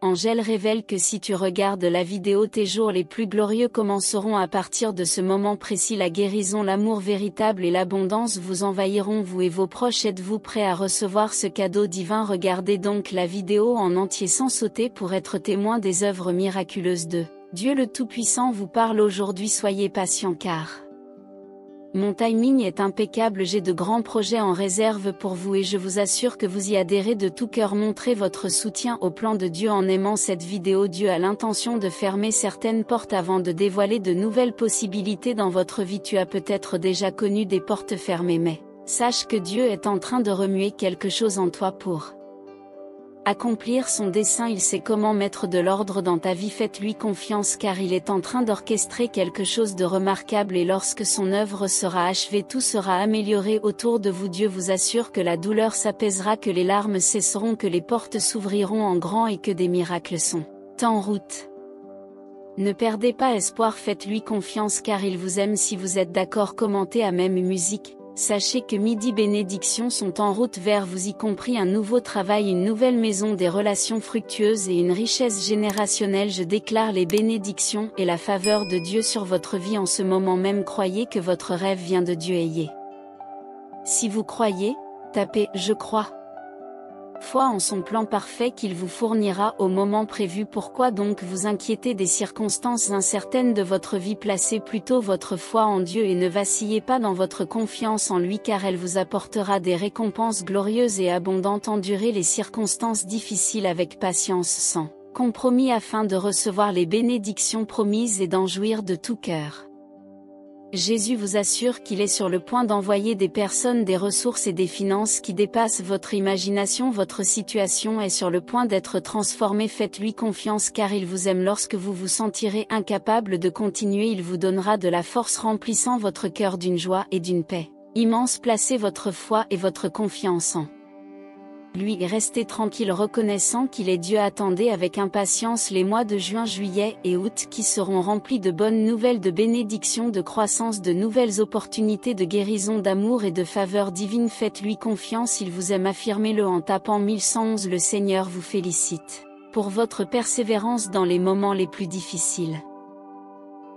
Angèle révèle que si tu regardes la vidéo, tes jours les plus glorieux commenceront à partir de ce moment précis. La guérison, l'amour véritable et l'abondance vous envahiront, vous et vos proches. Êtes-vous prêts à recevoir ce cadeau divin? Regardez donc la vidéo en entier sans sauter pour être témoin des œuvres miraculeuses de Dieu le Tout-Puissant vous parle aujourd'hui. Soyez patient car mon timing est impeccable. J'ai de grands projets en réserve pour vous et je vous assure que vous y adhérez de tout cœur. Montrez votre soutien au plan de Dieu en aimant cette vidéo. Dieu a l'intention de fermer certaines portes avant de dévoiler de nouvelles possibilités dans votre vie. Tu as peut-être déjà connu des portes fermées, mais sache que Dieu est en train de remuer quelque chose en toi pour accomplir son dessein. Il sait comment mettre de l'ordre dans ta vie. Faites-lui confiance car il est en train d'orchestrer quelque chose de remarquable et lorsque son œuvre sera achevée, tout sera amélioré autour de vous. Dieu vous assure que la douleur s'apaisera, que les larmes cesseront, que les portes s'ouvriront en grand et que des miracles sont en route. Ne perdez pas espoir, faites-lui confiance car il vous aime. Si vous êtes d'accord, commentez à même musique. Sachez que midi bénédictions sont en route vers vous, y compris un nouveau travail, une nouvelle maison, des relations fructueuses et une richesse générationnelle. Je déclare les bénédictions et la faveur de Dieu sur votre vie en ce moment même. Croyez que votre rêve vient de Dieu. Si vous croyez, tapez « Je crois ». Foi en son plan parfait qu'il vous fournira au moment prévu. Pourquoi donc vous inquiéter des circonstances incertaines de votre vie? Placez plutôt votre foi en Dieu et ne vacillez pas dans votre confiance en lui car elle vous apportera des récompenses glorieuses et abondantes. Endurez les circonstances difficiles avec patience sans compromis afin de recevoir les bénédictions promises et d'en jouir de tout cœur. Jésus vous assure qu'il est sur le point d'envoyer des personnes, des ressources et des finances qui dépassent votre imagination. Votre situation est sur le point d'être transformée. Faites-lui confiance car il vous aime. Lorsque vous vous sentirez incapable de continuer, il vous donnera de la force, remplissant votre cœur d'une joie et d'une paix immense. Placez votre foi et votre confiance en lui et restez tranquille, reconnaissant qu'il est Dieu. Attendez avec impatience les mois de juin, juillet et août qui seront remplis de bonnes nouvelles, de bénédictions, de croissance, de nouvelles opportunités, de guérison, d'amour et de faveur divine. Faites-lui confiance, il vous aime. Affirmez-le en tapant 1111. Le Seigneur vous félicite pour votre persévérance dans les moments les plus difficiles.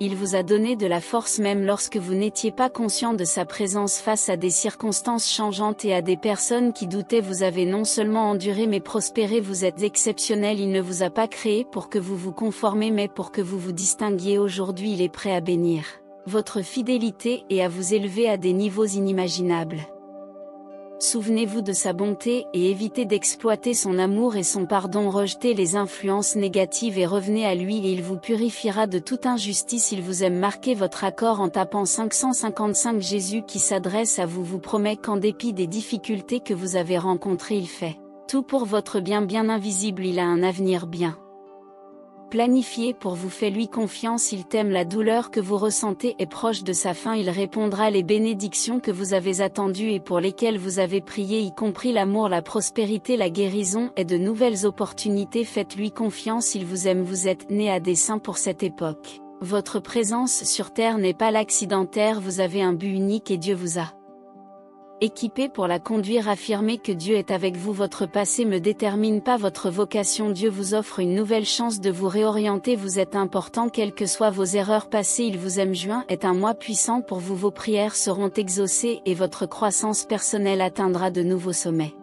Il vous a donné de la force même lorsque vous n'étiez pas conscient de sa présence face à des circonstances changeantes et à des personnes qui doutaient. Vous avez non seulement enduré mais prospéré. Vous êtes exceptionnel. Il ne vous a pas créé pour que vous vous conformiez mais pour que vous vous distinguiez. Aujourd'hui il est prêt à bénir votre fidélité et à vous élever à des niveaux inimaginables. Souvenez-vous de sa bonté et évitez d'exploiter son amour et son pardon. Rejetez les influences négatives et revenez à lui et il vous purifiera de toute injustice. Il vous aime. Marquez votre accord en tapant 555. Jésus qui s'adresse à vous vous promet qu'en dépit des difficultés que vous avez rencontrées, il fait tout pour votre bien. Bien invisible, il a un avenir bien planifié pour vous. Faites-lui confiance, il t'aime. La douleur que vous ressentez est proche de sa fin. Il répondra les bénédictions que vous avez attendues et pour lesquelles vous avez prié, y compris l'amour, la prospérité, la guérison et de nouvelles opportunités. Faites-lui confiance, il vous aime. Vous êtes né à dessein pour cette époque. Votre présence sur terre n'est pas l'accidentaire. Vous avez un but unique et Dieu vous a équipé pour la conduire. Affirmez que Dieu est avec vous. Votre passé ne détermine pas votre vocation. Dieu vous offre une nouvelle chance de vous réorienter. Vous êtes important quelles que soient vos erreurs passées. Il vous aime. Juin est un mois puissant pour vous. Vos prières seront exaucées et votre croissance personnelle atteindra de nouveaux sommets.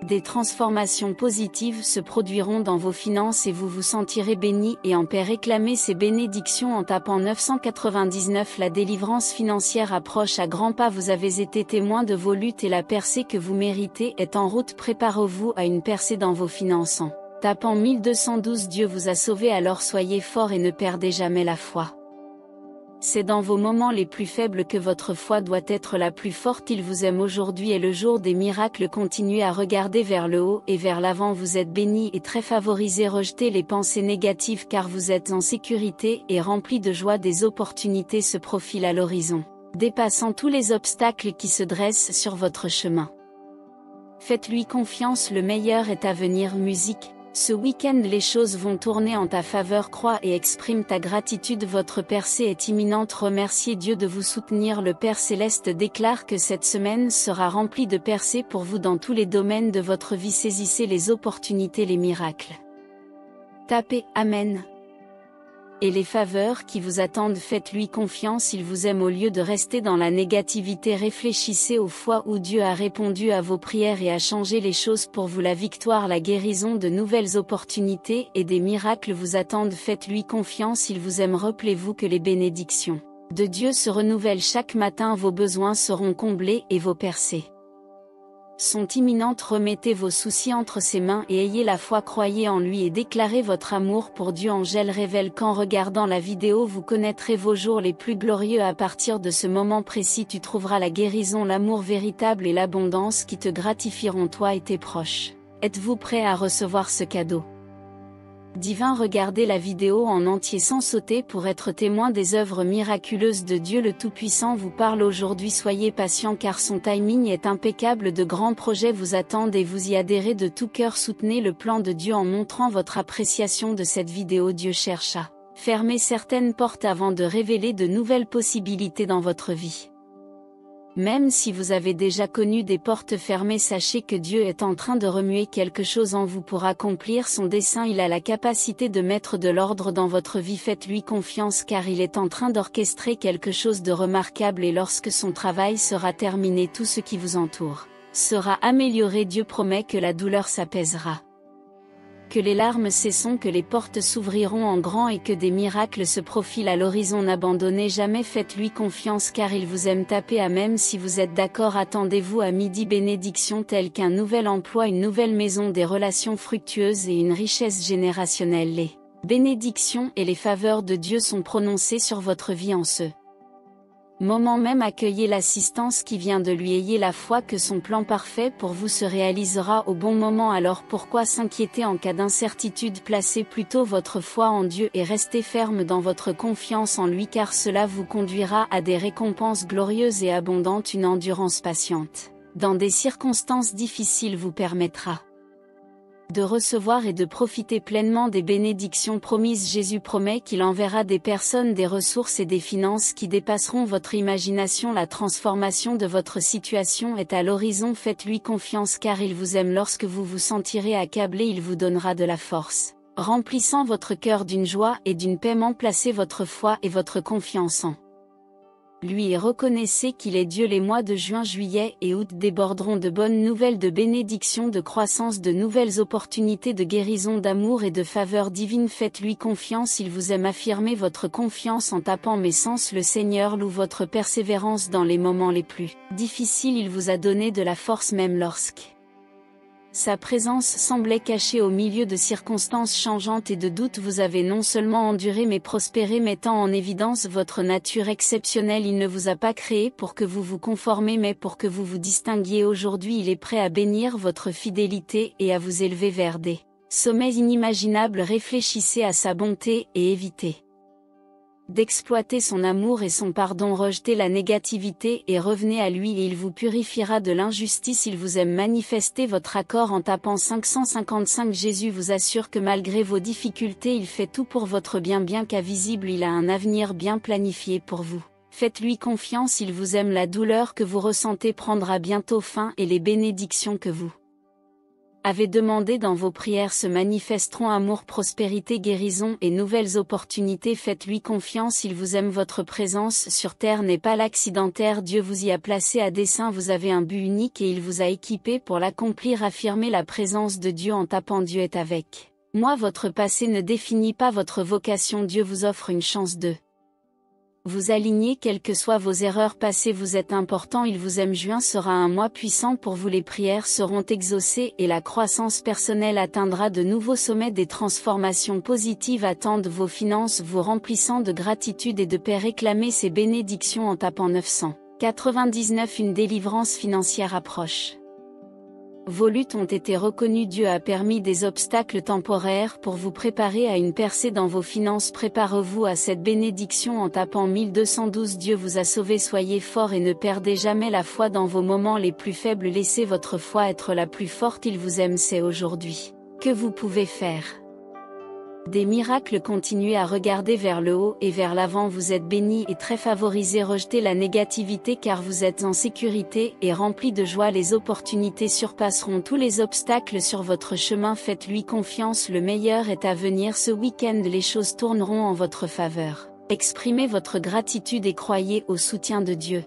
Des transformations positives se produiront dans vos finances et vous vous sentirez béni et en paix. Réclamez ces bénédictions en tapant 999. La délivrance financière approche à grands pas. Vous avez été témoin de vos luttes et la percée que vous méritez est en route. Préparez-vous à une percée dans vos finances en tapant 1212. Dieu vous a sauvé, alors soyez forts et ne perdez jamais la foi. C'est dans vos moments les plus faibles que votre foi doit être la plus forte. Il vous aime. Aujourd'hui est le jour des miracles. Continuez à regarder vers le haut et vers l'avant. Vous êtes bénis et très favorisés. Rejetez les pensées négatives car vous êtes en sécurité et remplis de joie. Des opportunités se profilent à l'horizon, dépassant tous les obstacles qui se dressent sur votre chemin. Faites-lui confiance, le meilleur est à venir. Musique. Ce week-end les choses vont tourner en ta faveur. Crois et exprime ta gratitude. Votre percée est imminente. Remerciez Dieu de vous soutenir. Le Père Céleste déclare que cette semaine sera remplie de percées pour vous dans tous les domaines de votre vie. Saisissez les opportunités, les miracles Tapez « Amen ». Et les faveurs qui vous attendent, faites-lui confiance, il vous aime. Au lieu de rester dans la négativité, réfléchissez aux fois où Dieu a répondu à vos prières et a changé les choses pour vous. La victoire, la guérison, de nouvelles opportunités et des miracles vous attendent, faites-lui confiance, il vous aime. Rappelez-vous que les bénédictions de Dieu se renouvellent chaque matin, vos besoins seront comblés et vos percées sont imminentes. Remettez vos soucis entre ses mains et ayez la foi, croyez en lui et déclarez votre amour pour Dieu. Angèle révèle qu'en regardant la vidéo vous connaîtrez vos jours les plus glorieux. À partir de ce moment précis tu trouveras la guérison, l'amour véritable et l'abondance qui te gratifieront toi et tes proches. Êtes-vous prêt à recevoir ce cadeau divin? Regardez la vidéo en entier sans sauter pour être témoin des œuvres miraculeuses de Dieu. Le Tout-Puissant vous parle aujourd'hui. Soyez patient car son timing est impeccable. De grands projets vous attendent et vous y adhérez de tout cœur. Soutenez le plan de Dieu en montrant votre appréciation de cette vidéo. Dieu cherche à fermer certaines portes avant de révéler de nouvelles possibilités dans votre vie. Même si vous avez déjà connu des portes fermées, sachez que Dieu est en train de remuer quelque chose en vous pour accomplir son dessein. Il a la capacité de mettre de l'ordre dans votre vie. Faites-lui confiance car il est en train d'orchestrer quelque chose de remarquable et lorsque son travail sera terminé, tout ce qui vous entoure sera amélioré. Dieu promet que la douleur s'apaisera, que les larmes cesseront, que les portes s'ouvriront en grand et que des miracles se profilent à l'horizon. N'abandonnez jamais, faites-lui confiance car il vous aime. Tapez à même si vous êtes d'accord. Attendez-vous à midi. Bénédictions telles qu'un nouvel emploi, une nouvelle maison, des relations fructueuses et une richesse générationnelle. Les bénédictions et les faveurs de Dieu sont prononcées sur votre vie en ce moment même. Accueillez l'assistance qui vient de lui. Ayez la foi que son plan parfait pour vous se réalisera au bon moment. Alors pourquoi s'inquiéter en cas d'incertitude? Placez plutôt votre foi en Dieu et restez ferme dans votre confiance en lui car cela vous conduira à des récompenses glorieuses et abondantes. Une endurance patiente dans des circonstances difficiles vous permettra de recevoir et de profiter pleinement des bénédictions promises. Jésus promet qu'il enverra des personnes, des ressources et des finances qui dépasseront votre imagination. La transformation de votre situation est à l'horizon. Faites-lui confiance car il vous aime. Lorsque vous vous sentirez accablé, il vous donnera de la force, remplissant votre cœur d'une joie et d'une paix. Placez votre foi et votre confiance en lui et reconnaissez qu'il est Dieu. Les mois de juin, juillet et août déborderont de bonnes nouvelles, de bénédictions, de croissance, de nouvelles opportunités, de guérison, d'amour et de faveur divine. Faites-lui confiance, il vous aime. Affirmez votre confiance en tapant mes sens. Le Seigneur loue votre persévérance dans les moments les plus difficiles. Il vous a donné de la force même lorsque sa présence semblait cachée au milieu de circonstances changeantes et de doutes. Vous avez non seulement enduré mais prospéré, mettant en évidence votre nature exceptionnelle. Il ne vous a pas créé pour que vous vous conformiez mais pour que vous vous distinguiez. Aujourd'hui il est prêt à bénir votre fidélité et à vous élever vers des sommets inimaginables. Réfléchissez à sa bonté et évitez d'exploiter son amour et son pardon. Rejetez la négativité et revenez à lui et il vous purifiera de l'injustice. Il vous aime. Manifestez votre accord en tapant 555. Jésus vous assure que malgré vos difficultés, il fait tout pour votre bien. Bien qu'invisible, il a un avenir bien planifié pour vous. Faites-lui confiance, il vous aime. La douleur que vous ressentez prendra bientôt fin et les bénédictions que vous avez demandé dans vos prières se manifesteront. Amour, prospérité, guérison et nouvelles opportunités. Faites-lui confiance, il vous aime. Votre présence sur terre n'est pas l'accidentaire. Dieu vous y a placé à dessein. Vous avez un but unique et il vous a équipé pour l'accomplir. Affirmez la présence de Dieu en tapant Dieu est avec moi. Votre passé ne définit pas votre vocation. Dieu vous offre une chance de vous aligner quelles que soient vos erreurs passées. Vous êtes important, il vous aime. Juin sera un mois puissant pour vous. Les prières seront exaucées et la croissance personnelle atteindra de nouveaux sommets. Des transformations positives attendent vos finances, vous remplissant de gratitude et de paix. Réclamez ces bénédictions en tapant 999. Une délivrance financière approche. Vos luttes ont été reconnues. Dieu a permis des obstacles temporaires pour vous préparer à une percée dans vos finances. Préparez-vous à cette bénédiction en tapant 1212. Dieu vous a sauvé. Soyez forts et ne perdez jamais la foi dans vos moments les plus faibles. Laissez votre foi être la plus forte. Il vous aime. C'est aujourd'hui que vous pouvez faire Des miracles. Continuez à regarder vers le haut et vers l'avant. Vous êtes bénis et très favorisés. Rejetez la négativité car vous êtes en sécurité et remplis de joie. Les opportunités surpasseront tous les obstacles sur votre chemin. Faites-lui confiance. Le meilleur est à venir. Ce week-end, les choses tourneront en votre faveur. Exprimez votre gratitude et croyez au soutien de Dieu.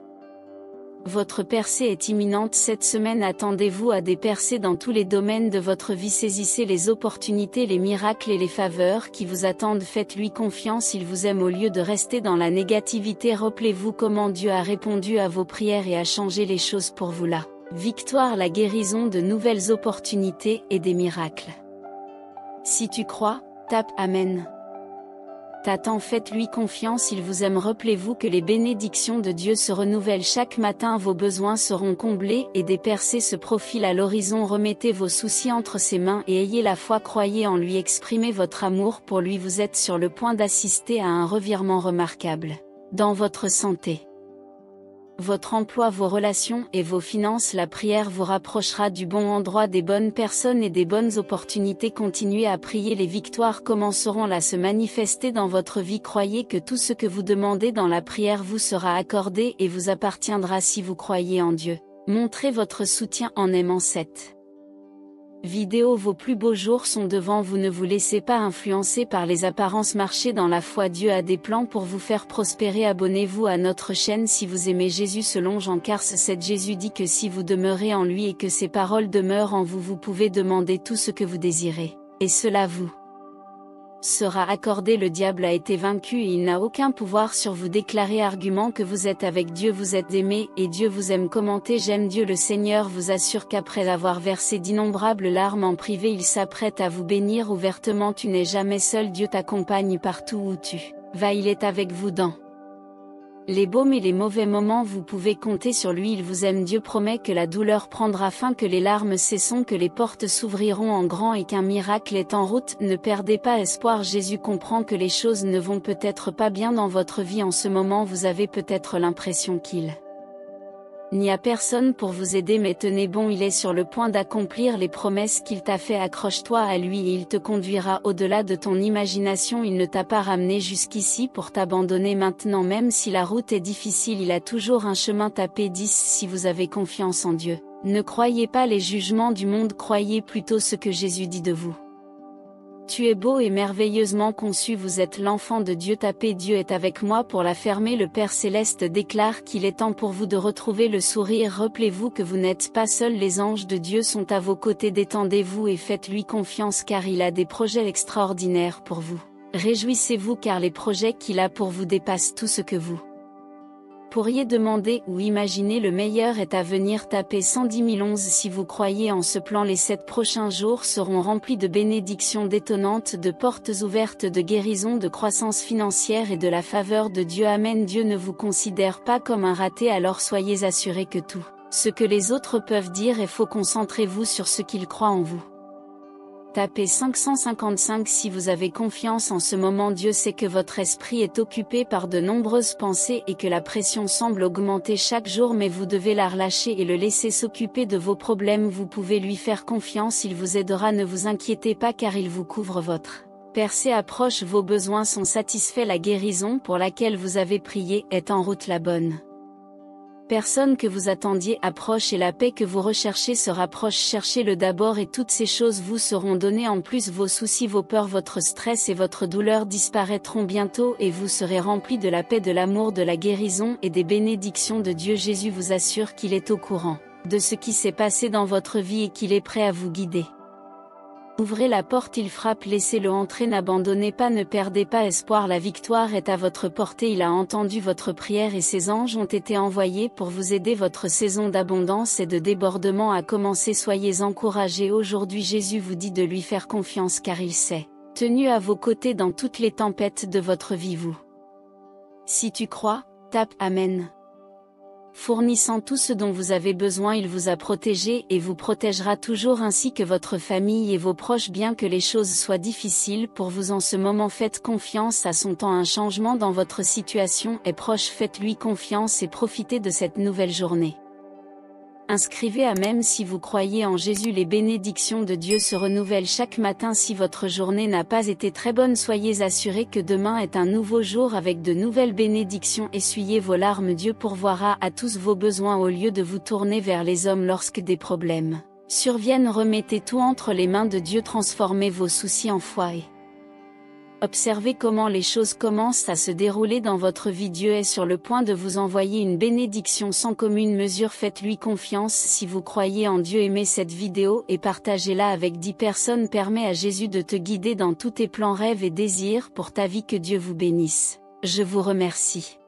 Votre percée est imminente cette semaine. Attendez-vous à des percées dans tous les domaines de votre vie. Saisissez les opportunités, les miracles et les faveurs qui vous attendent. Faites-lui confiance, il vous aime. Au lieu de rester dans la négativité, rappelez-vous comment Dieu a répondu à vos prières et a changé les choses pour vous. La victoire, la guérison, de nouvelles opportunités et des miracles. Si tu crois, tape Amen. T'attends, faites-lui confiance, il vous aime. Rappelez-vous que les bénédictions de Dieu se renouvellent chaque matin. Vos besoins seront comblés et des percées se profilent à l'horizon. Remettez vos soucis entre ses mains et ayez la foi. Croyez en lui, exprimez votre amour pour lui. Vous êtes sur le point d'assister à un revirement remarquable dans votre santé, votre emploi, vos relations et vos finances. La prière vous rapprochera du bon endroit, des bonnes personnes et des bonnes opportunités. Continuez à prier, les victoires commenceront à se manifester dans votre vie. Croyez que tout ce que vous demandez dans la prière vous sera accordé et vous appartiendra si vous croyez en Dieu. Montrez votre soutien en aimant cette vidéo. Vos plus beaux jours sont devant vous. Ne vous laissez pas influencer par les apparences. Marchez dans la foi. Dieu a des plans pour vous faire prospérer. Abonnez-vous à notre chaîne si vous aimez Jésus. Selon Jean 4:7, Jésus dit que si vous demeurez en lui et que ses paroles demeurent en vous, vous pouvez demander tout ce que vous désirez, et cela vous sera accordé. Le diable a été vaincu et il n'a aucun pouvoir sur vous. Déclarez argument que vous êtes avec Dieu, vous êtes aimé et Dieu vous aime. Commentez j'aime Dieu. Le Seigneur vous assure qu'après avoir versé d'innombrables larmes en privé, il s'apprête à vous bénir ouvertement. Tu n'es jamais seul, Dieu t'accompagne partout où tu vas. Il est avec vous dans les bons et les mauvais moments. Vous pouvez compter sur lui, il vous aime. Dieu promet que la douleur prendra fin, que les larmes cesseront, que les portes s'ouvriront en grand et qu'un miracle est en route. Ne perdez pas espoir. Jésus comprend que les choses ne vont peut-être pas bien dans votre vie en ce moment. Vous avez peut-être l'impression qu'il n'y a personne pour vous aider, mais tenez bon, il est sur le point d'accomplir les promesses qu'il t'a fait. Accroche-toi à lui et il te conduira au-delà de ton imagination. Il ne t'a pas ramené jusqu'ici pour t'abandonner maintenant. Même si la route est difficile, il a toujours un chemin. Tapez 10 si vous avez confiance en Dieu. Ne croyez pas les jugements du monde, croyez plutôt ce que Jésus dit de vous. Tu es beau et merveilleusement conçu, vous êtes l'enfant de Dieu. Tapez Dieu est avec moi pour la fermer. Le Père Céleste déclare qu'il est temps pour vous de retrouver le sourire. Rappelez-vous que vous n'êtes pas seul, les anges de Dieu sont à vos côtés. Détendez-vous et faites-lui confiance car il a des projets extraordinaires pour vous. Réjouissez-vous car les projets qu'il a pour vous dépassent tout ce que vous pourriez demander ou imaginer. Le meilleur est à venir. Tapez 110 011 si vous croyez en ce plan. Les 7 prochains jours seront remplis de bénédictions détonnantes, de portes ouvertes, de guérison, de croissance financière et de la faveur de Dieu. Amen. Dieu ne vous considère pas comme un raté, alors soyez assurés que tout ce que les autres peuvent dire est faux. Concentrez-vous sur ce qu'ils croient en vous. Tapez 555 si vous avez confiance en ce moment. Dieu sait que votre esprit est occupé par de nombreuses pensées et que la pression semble augmenter chaque jour, mais vous devez la relâcher et le laisser s'occuper de vos problèmes. Vous pouvez lui faire confiance, il vous aidera. Ne vous inquiétez pas car il vous couvre. Votre percée approche, vos besoins sont satisfaits. La guérison pour laquelle vous avez prié est en route. La bonne personne que vous attendiez approche et la paix que vous recherchez se rapproche. Cherchez-le d'abord et toutes ces choses vous seront données. En plus, vos soucis, vos peurs, votre stress et votre douleur disparaîtront bientôt et vous serez remplis de la paix, de l'amour, de la guérison et des bénédictions de Dieu. Jésus vous assure qu'il est au courant de ce qui s'est passé dans votre vie et qu'il est prêt à vous guider. Ouvrez la porte, il frappe, laissez-le entrer. N'abandonnez pas, ne perdez pas espoir. La victoire est à votre portée. Il a entendu votre prière et ses anges ont été envoyés pour vous aider. Votre saison d'abondance et de débordement a commencé. Soyez encouragés. Aujourd'hui, Jésus vous dit de lui faire confiance car il s'est tenu à vos côtés dans toutes les tempêtes de votre vie. Vous, si tu crois, tape Amen. Fournissant tout ce dont vous avez besoin, il vous a protégé et vous protégera toujours ainsi que votre famille et vos proches. Bien que les choses soient difficiles pour vous en ce moment, faites confiance à son temps. Un changement dans votre situation est proche. Faites-lui confiance et profitez de cette nouvelle journée. inscrivez à même si vous croyez en Jésus. Les bénédictions de Dieu se renouvellent chaque matin. Si votre journée n'a pas été très bonne, soyez assurés que demain est un nouveau jour avec de nouvelles bénédictions. Essuyez vos larmes, Dieu pourvoira à tous vos besoins au lieu de vous tourner vers les hommes lorsque des problèmes surviennent. Remettez tout entre les mains de Dieu, transformez vos soucis en foi et observez comment les choses commencent à se dérouler dans votre vie. Dieu est sur le point de vous envoyer une bénédiction sans commune mesure. Faites-lui confiance. Si vous croyez en Dieu, aimez cette vidéo et partagez-la avec 10 personnes. Permets à Jésus de te guider dans tous tes plans, rêves et désirs pour ta vie. Que Dieu vous bénisse. Je vous remercie.